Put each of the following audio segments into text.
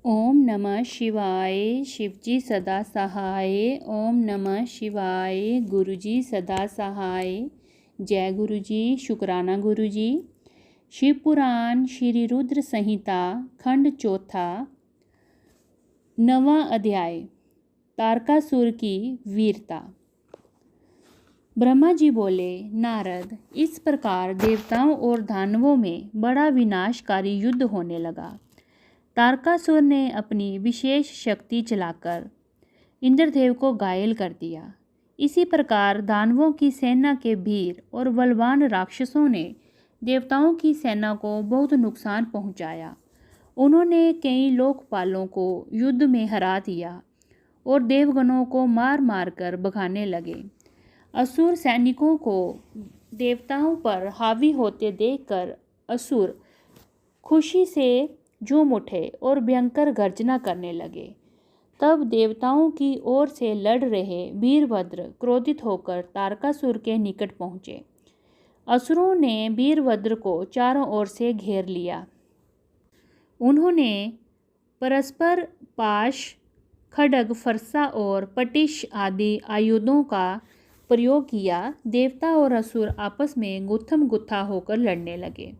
ओम नमः शिवाय। शिवजी सदा सहाय। ओम नमः शिवाय। गुरुजी सदा सहाय। जय गुरुजी। शुक्राना गुरुजी। शिव पुराण श्री रुद्र संहिता खंड चौथा 9वां अध्याय तारकासुर की वीरता। ब्रह्मा जी बोले, नारद, इस प्रकार देवताओं और दानवों में बड़ा विनाशकारी युद्ध होने लगा। तारकासुर ने अपनी विशेष शक्ति चलाकर इंद्रदेव को घायल कर दिया। इसी प्रकार दानवों की सेना के वीर और बलवान राक्षसों ने देवताओं की सेना को बहुत नुकसान पहुंचाया। उन्होंने कई लोकपालों को युद्ध में हरा दिया और देवगणों को मार मार कर भगाने लगे। असुर सैनिकों को देवताओं पर हावी होते देखकर असुर खुशी से झूम उठे और भयंकर गर्जना करने लगे। तब देवताओं की ओर से लड़ रहे वीरभद्र क्रोधित होकर तारकासुर के निकट पहुँचे। असुरों ने वीरभद्र को चारों ओर से घेर लिया। उन्होंने परस्पर पाश, खड्ग, फरसा और पटिश आदि आयुधों का प्रयोग किया। देवता और असुर आपस में गुत्थम गुत्था होकर लड़ने लगे।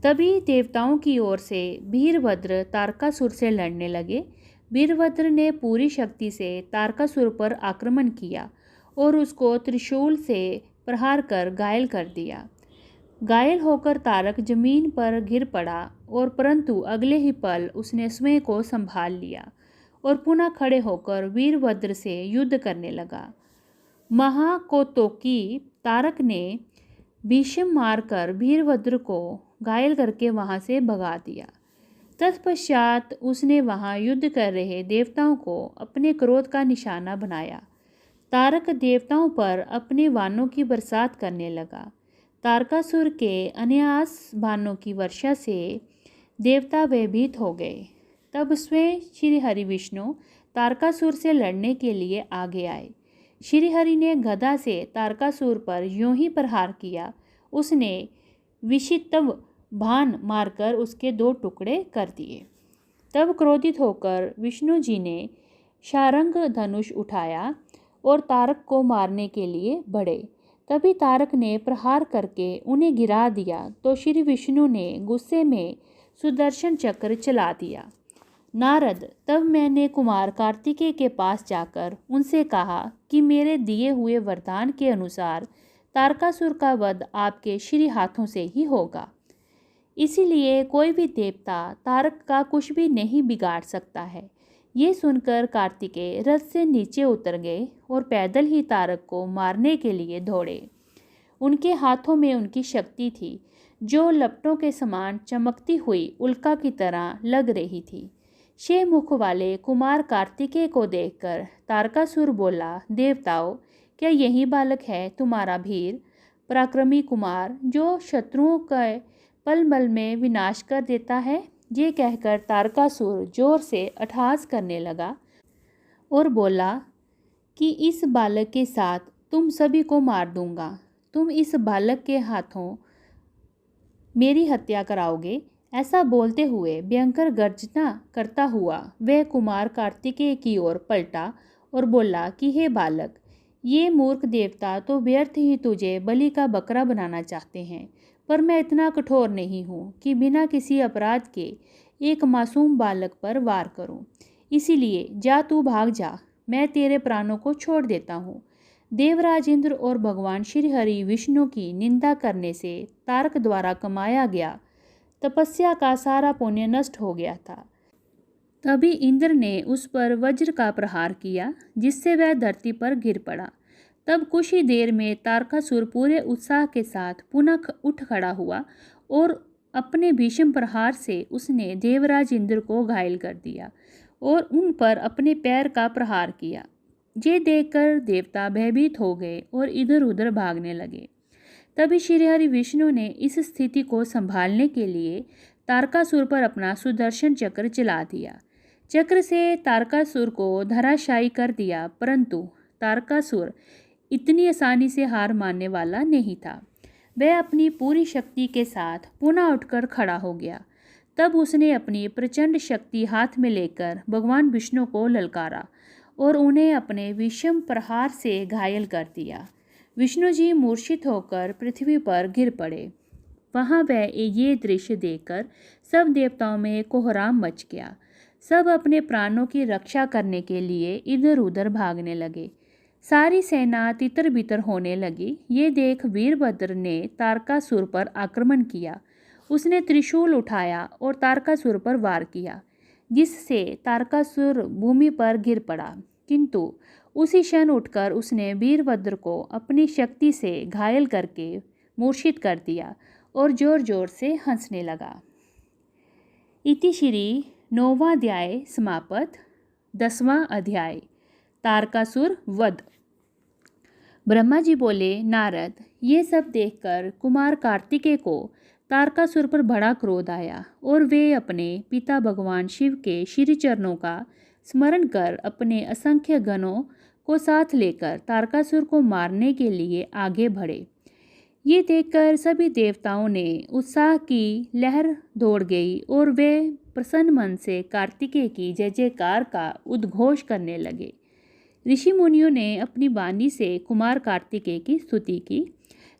तभी देवताओं की ओर से वीरभद्र तारकासुर से लड़ने लगे। वीरभद्र ने पूरी शक्ति से तारकासुर पर आक्रमण किया और उसको त्रिशूल से प्रहार कर घायल कर दिया। घायल होकर तारक जमीन पर गिर पड़ा और परंतु अगले ही पल उसने स्वयं को संभाल लिया और पुनः खड़े होकर वीरभद्र से युद्ध करने लगा। महाकोतोकी तारक ने भीष्म मारकर वीरभद्र को घायल करके वहां से भगा दिया। तत्पश्चात उसने वहां युद्ध कर रहे देवताओं को अपने क्रोध का निशाना बनाया। तारक देवताओं पर अपने बाणों की बरसात करने लगा। तारकासुर के अनायास बाणों की वर्षा से देवता भयभीत हो गए। तब स्वयं श्री हरि विष्णु तारकासुर से लड़ने के लिए आगे आए। श्री हरि ने गदा से तारकासुर पर यूं ही प्रहार किया, उसने विषितव बाण मारकर उसके 2 टुकड़े कर दिए। तब क्रोधित होकर विष्णु जी ने शारंग धनुष उठाया और तारक को मारने के लिए बढ़े। तभी तारक ने प्रहार करके उन्हें गिरा दिया तो श्री विष्णु ने गुस्से में सुदर्शन चक्र चला दिया। नारद, तब मैंने कुमार कार्तिकेय के पास जाकर उनसे कहा कि मेरे दिए हुए वरदान के अनुसार तारकासुर का वध आपके श्री हाथों से ही होगा। इसीलिए कोई भी देवता तारक का कुछ भी नहीं बिगाड़ सकता है। ये सुनकर कार्तिकेय रथ से नीचे उतर गए और पैदल ही तारक को मारने के लिए दौड़े। उनके हाथों में उनकी शक्ति थी, जो लपटों के समान चमकती हुई उल्का की तरह लग रही थी। 6 मुख वाले कुमार कार्तिकेय को देखकर तारकासुर बोला, देवताओं, क्या यही बालक है तुम्हारा वीर पराक्रमी कुमार, जो शत्रुओं का पल पल में विनाश कर देता है? ये कहकर तारकासुर जोर से अट्टहास करने लगा और बोला कि इस बालक के साथ तुम सभी को मार दूंगा। तुम इस बालक के हाथों मेरी हत्या कराओगे। ऐसा बोलते हुए भयंकर गर्जना करता हुआ वह कुमार कार्तिकेय की ओर पलटा और बोला कि हे बालक, ये मूर्ख देवता तो व्यर्थ ही तुझे बलि का बकरा बनाना चाहते हैं, पर मैं इतना कठोर नहीं हूँ कि बिना किसी अपराध के एक मासूम बालक पर वार करूँ। इसीलिए जा, तू भाग जा, मैं तेरे प्राणों को छोड़ देता हूँ। देवराज इंद्र और भगवान श्री हरि विष्णु की निंदा करने से तारक द्वारा कमाया गया तपस्या का सारा पुण्य नष्ट हो गया था। तभी इंद्र ने उस पर वज्र का प्रहार किया, जिससे वह धरती पर गिर पड़ा। तब कुछ ही देर में तारकासुर पूरे उत्साह के साथ पुनः उठ खड़ा हुआ और अपने भीषण प्रहार से उसने देवराज इंद्र को घायल कर दिया और उन पर अपने पैर का प्रहार किया। ये देखकर देवता भयभीत हो गए और इधर उधर भागने लगे। तभी श्री हरि विष्णु ने इस स्थिति को संभालने के लिए तारकासुर पर अपना सुदर्शन चक्र चला दिया। चक्र से तारकासुर को धराशायी कर दिया, परंतु तारकासुर इतनी आसानी से हार मानने वाला नहीं था। वह अपनी पूरी शक्ति के साथ पुनः उठकर खड़ा हो गया। तब उसने अपनी प्रचंड शक्ति हाथ में लेकर भगवान विष्णु को ललकारा और उन्हें अपने विषम प्रहार से घायल कर दिया। विष्णु जी मूर्छित होकर पृथ्वी पर गिर पड़े। वहाँ वह ये दृश्य देखकर सब देवताओं में कोहराम मच गया। सब अपने प्राणों की रक्षा करने के लिए इधर उधर भागने लगे। सारी सेना तितर बितर होने लगी। ये देख वीरभद्र ने तारकासुर पर आक्रमण किया। उसने त्रिशूल उठाया और तारकासुर पर वार किया, जिससे तारकासुर भूमि पर गिर पड़ा। किंतु उसी क्षण उठकर उसने वीरभद्र को अपनी शक्ति से घायल करके मूर्छित कर दिया और जोर जोर से हंसने लगा। इति श्री 9वां अध्याय समाप्त। 10वां अध्याय तारकासुर वध। ब्रह्मा जी बोले, नारद, ये सब देखकर कुमार कार्तिकेय को तारकासुर पर बड़ा क्रोध आया और वे अपने पिता भगवान शिव के श्री चरणों का स्मरण कर अपने असंख्य गणों को साथ लेकर तारकासुर को मारने के लिए आगे बढ़े। ये देखकर सभी देवताओं ने उत्साह की लहर दौड़ गई और वे प्रसन्न मन से कार्तिकेय की जय जयकार का उद्घोष करने लगे। ऋषि मुनियों ने अपनी वाणी से कुमार कार्तिकेय की स्तुति की।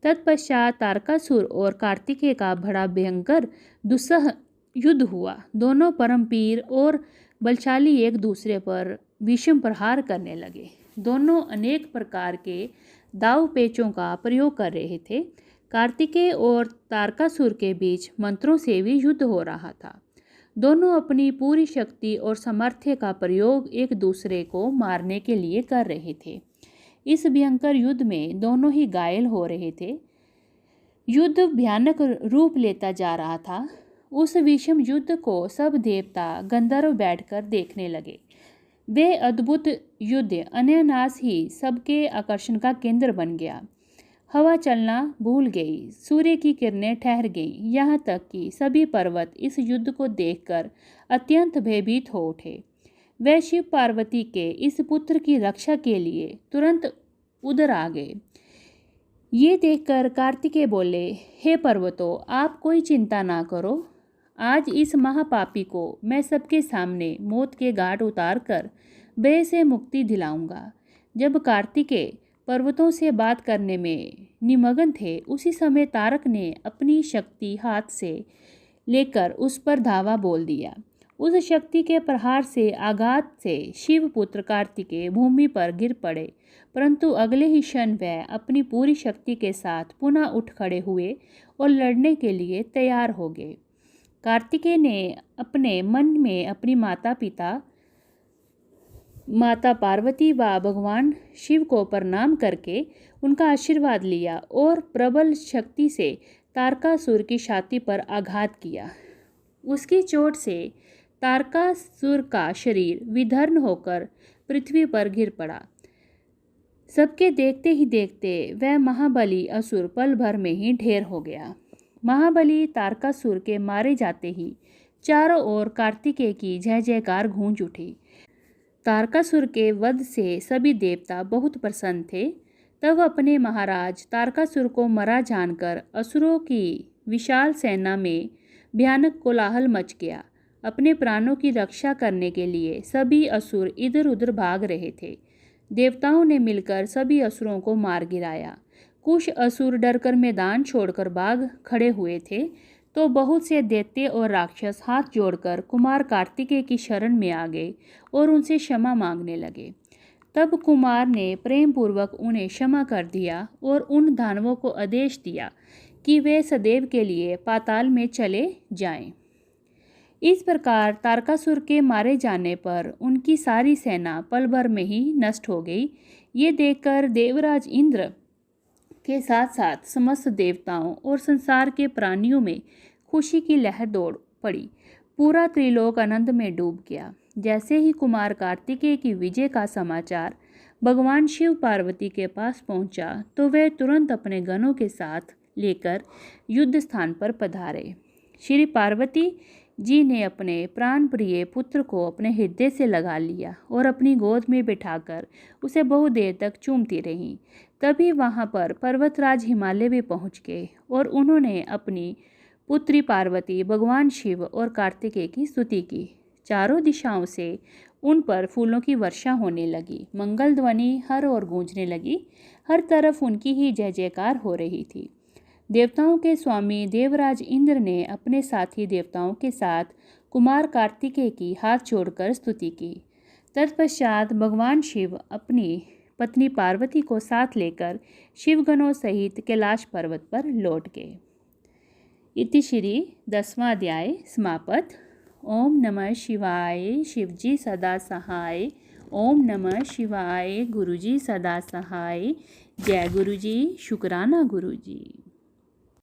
तत्पश्चात तारकासुर और कार्तिकेय का बड़ा भयंकर दुस्सह युद्ध हुआ। दोनों परमवीर और बलशाली एक दूसरे पर विषम प्रहार करने लगे। दोनों अनेक प्रकार के दाव पेचों का प्रयोग कर रहे थे। कार्तिकेय और तारकासुर के बीच मंत्रों से भी युद्ध हो रहा था। दोनों अपनी पूरी शक्ति और सामर्थ्य का प्रयोग एक दूसरे को मारने के लिए कर रहे थे। इस भयंकर युद्ध में दोनों ही घायल हो रहे थे। युद्ध भयानक रूप लेता जा रहा था। उस विषम युद्ध को सब देवता गंधर्व बैठकर देखने लगे। वे अद्भुत युद्ध अनायास ही सबके आकर्षण का केंद्र बन गया। हवा चलना भूल गई, सूर्य की किरणें ठहर गईं, यहाँ तक कि सभी पर्वत इस युद्ध को देखकर अत्यंत भयभीत हो उठे। वे शिव पार्वती के इस पुत्र की रक्षा के लिए तुरंत उधर आ गए। ये देखकर कार्तिकेय बोले, हे पर्वतों, आप कोई चिंता ना करो। आज इस महापापी को मैं सबके सामने मौत के घाट उतार कर भय से मुक्ति दिलाऊंगा। जब कार्तिकेय पर्वतों से बात करने में निमग्न थे, उसी समय तारक ने अपनी शक्ति हाथ से लेकर उस पर धावा बोल दिया। उस शक्ति के प्रहार से आघात से शिवपुत्र कार्तिकेय भूमि पर गिर पड़े, परंतु अगले ही क्षण वह अपनी पूरी शक्ति के साथ पुनः उठ खड़े हुए और लड़ने के लिए तैयार हो गए। कार्तिकेय ने अपने मन में अपनी माता पार्वती व भगवान शिव को प्रणाम करके उनका आशीर्वाद लिया और प्रबल शक्ति से तारकासुर की छाती पर आघात किया। उसकी चोट से तारकासुर का शरीर विदीर्ण होकर पृथ्वी पर गिर पड़ा। सबके देखते ही देखते वह महाबली असुर पल भर में ही ढेर हो गया। महाबली तारकासुर के मारे जाते ही चारों ओर कार्तिकेय की जय जयकार गूंज उठी। तारकासुर के वध से सभी देवता बहुत प्रसन्न थे। तब अपने महाराज तारकासुर को मरा जानकर असुरों की विशाल सेना में भयानक कोलाहल मच गया। अपने प्राणों की रक्षा करने के लिए सभी असुर इधर उधर भाग रहे थे। देवताओं ने मिलकर सभी असुरों को मार गिराया। कुछ असुर डरकर मैदान छोड़कर भाग खड़े हुए थे, तो बहुत से दैत्य और राक्षस हाथ जोड़कर कुमार कार्तिकेय की शरण में आ गए और उनसे क्षमा मांगने लगे। तब कुमार ने प्रेम पूर्वक उन्हें क्षमा कर दिया और उन दानवों को आदेश दिया कि वे सदैव के लिए पाताल में चले जाएं। इस प्रकार तारकासुर के मारे जाने पर उनकी सारी सेना पल भर में ही नष्ट हो गई। ये देखकर देवराज इंद्र के साथ साथ समस्त देवताओं और संसार के प्राणियों में खुशी की लहर दौड़ पड़ी। पूरा त्रिलोक आनंद में डूब गया। जैसे ही कुमार कार्तिकेय की विजय का समाचार भगवान शिव पार्वती के पास पहुंचा, तो वे तुरंत अपने गणों के साथ लेकर युद्ध स्थान पर पधारे। श्री पार्वती जी ने अपने प्राण प्रिय पुत्र को अपने हृदय से लगा लिया और अपनी गोद में बिठाकर उसे बहुत देर तक चूमती रहीं। तभी वहाँ पर पर्वतराज हिमालय भी पहुँच गए और उन्होंने अपनी पुत्री पार्वती, भगवान शिव और कार्तिकेय की स्तुति की। चारों दिशाओं से उन पर फूलों की वर्षा होने लगी। मंगल ध्वनि हर ओर गूंजने लगी। हर तरफ उनकी ही जय जयकार हो रही थी। देवताओं के स्वामी देवराज इंद्र ने अपने साथी देवताओं के साथ कुमार कार्तिकेय की हाथ जोड़कर स्तुति की। तत्पश्चात भगवान शिव अपनी पत्नी पार्वती को साथ लेकर शिवगणों सहित कैलाश पर्वत पर लौट गए। इति श्री 10वां अध्याय समाप्त। ओम नमः शिवाय। शिवजी सदा सहाय। ओम नमः शिवाय। गुरुजी सदा सहाय। जय गुरुजी। शुक्राना गुरुजी।